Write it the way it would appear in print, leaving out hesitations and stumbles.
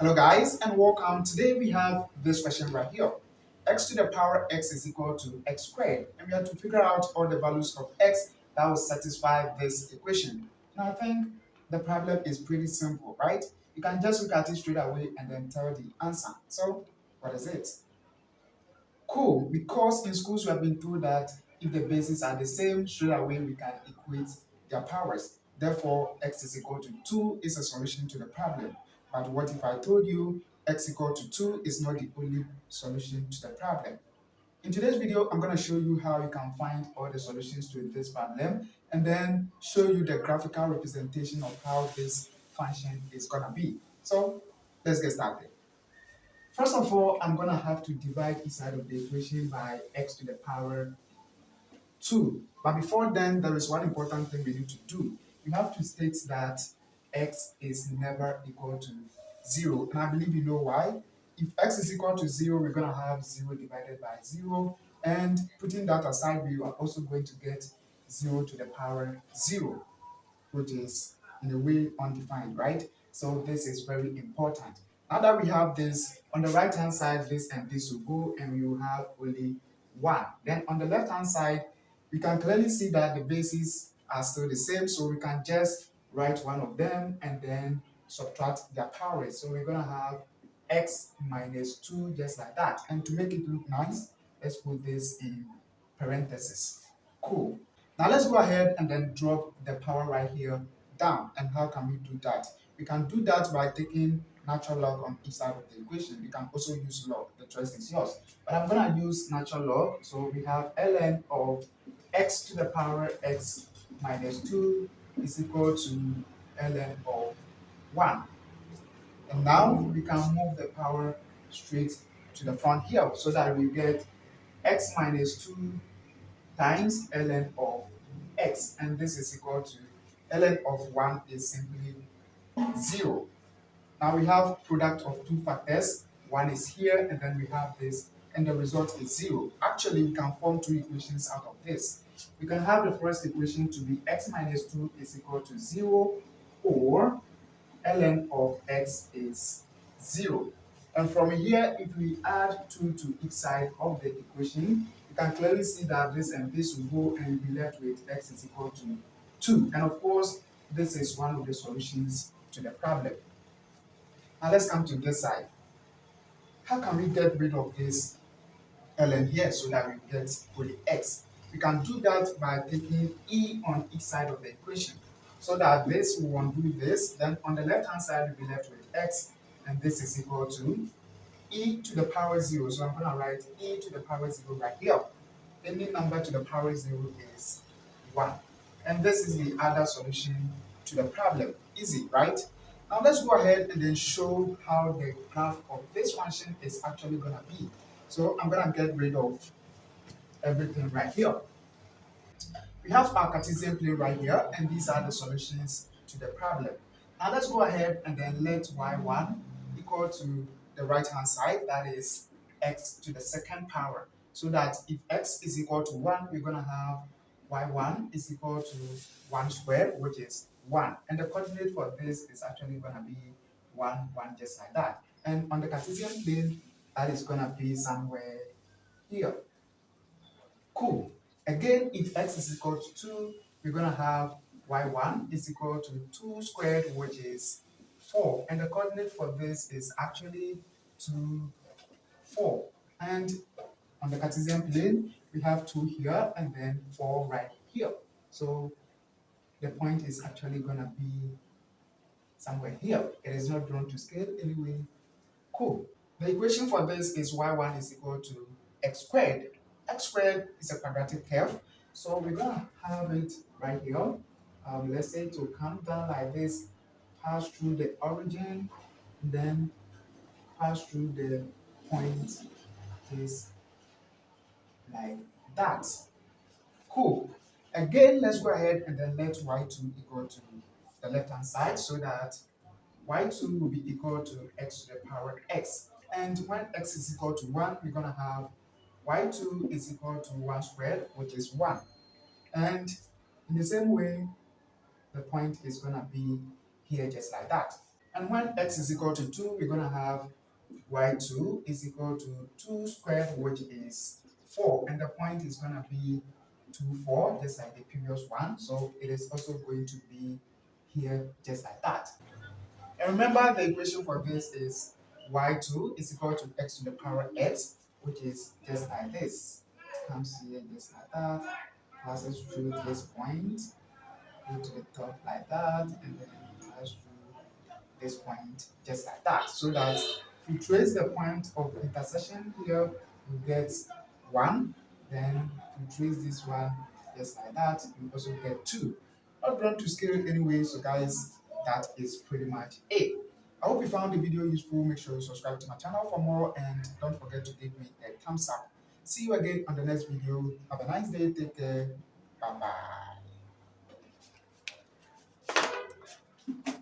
Hello guys and welcome. Today we have this question right here. X to the power x is equal to x squared, and we have to figure out all the values of x that will satisfy this equation. Now I think the problem is pretty simple, right? You can just look at it straight away and then tell the answer. So what is it? Cool, because in schools we have been told that if the bases are the same, straight away we can equate their powers. Therefore, x is equal to 2 is a solution to the problem. But what if I told you x equal to 2 is not the only solution to the problem? In today's video, I'm going to show you how you can find all the solutions to this problem and then show you the graphical representation of how this function is going to be. So let's get started. First of all, I'm going to have to divide each side of the equation by x to the power 2. But before then, there is one important thing we need to do. You have to state that x is never equal to 0. And I believe you know why. If x is equal to 0, we're going to have 0 divided by 0. And putting that aside, we are also going to get 0 to the power 0, which is in a way undefined, right? So this is very important. Now that we have this, on the right hand side, this and this will go and we will have only 1. Then on the left hand side, we can clearly see that the bases are still the same, so we can just write one of them and then subtract their powers. So we're going to have x minus 2 just like that. And to make it look nice, let's put this in parentheses. Cool. Now let's go ahead and then drop the power right here down. And how can we do that? We can do that by taking natural log on each side of the equation. We can also use log. The choice is yours. But I'm going to use natural log. So we have ln of x to the power x minus 2 is equal to ln of 1. And now we can move the power straight to the front here so that we get x minus 2 times ln of x, and this is equal to ln of 1 is simply 0. Now we have product of two factors. One is here, and then we have this, and the result is 0. Actually, we can form two equations out of this. We can have the first equation to be x minus 2 is equal to 0, or ln of x is 0. And from here, if we add 2 to each side of the equation, you can clearly see that this and this will go and be left with x is equal to 2. And of course, this is one of the solutions to the problem. Now let's come to this side. How can we get rid of this ln here so that we get only x? We can do that by taking e on each side of the equation, so that this will undo this. Then on the left hand side, we'll be left with x, and this is equal to e to the power 0. So I'm going to write e to the power 0 right here. Any number to the power 0 is 1. And this is the other solution to the problem. Easy, right? Now let's go ahead and then show how the graph of this function is actually going to be. So I'm going to get rid of everything right here. We have our Cartesian plane right here, and these are the solutions to the problem. Now let's go ahead and then let y1 equal to the right hand side, that is x to the second power. So that if x is equal to 1, we're going to have y1 is equal to 1 squared, which is 1. And the coordinate for this is actually going to be 1, 1, just like that. And on the Cartesian plane, that is going to be somewhere here. Cool. Again, if x is equal to 2, we're going to have y1 is equal to 2 squared, which is 4. And the coordinate for this is actually 2, 4. And on the Cartesian plane, we have 2 here and then 4 right here. So the point is actually going to be somewhere here. It is not drawn to scale anyway. Cool. The equation for this is y1 is equal to x squared. X squared is a quadratic curve, so we're going to have it right here. Let's say to come down like this, pass through the origin, then pass through the point is like that. Cool. Again, let's go ahead and then let y2 equal to the left hand side so that y2 will be equal to x to the power x. And when x is equal to 1, we're going to have y2 is equal to 1 squared, which is 1. And in the same way, the point is going to be here just like that. And when x is equal to 2, we're going to have y2 is equal to 2 squared, which is 4. And the point is going to be 2, 4, just like the previous one. So it is also going to be here just like that. And remember, the equation for this is y2 is equal to x to the power x, which is just like this. It comes here just like that, passes through this point, go to the top like that, and then pass through this point just like that. So that if we trace the point of intersection here, we get 1. Then if we trace this one just like that, we also get 2. Not drawn to scale anyway, so guys, that is pretty much it. I hope you found the video useful. Make sure you subscribe to my channel for more, and don't forget to give me a thumbs up. See you again on the next video. Have a nice day. Take care. Bye bye.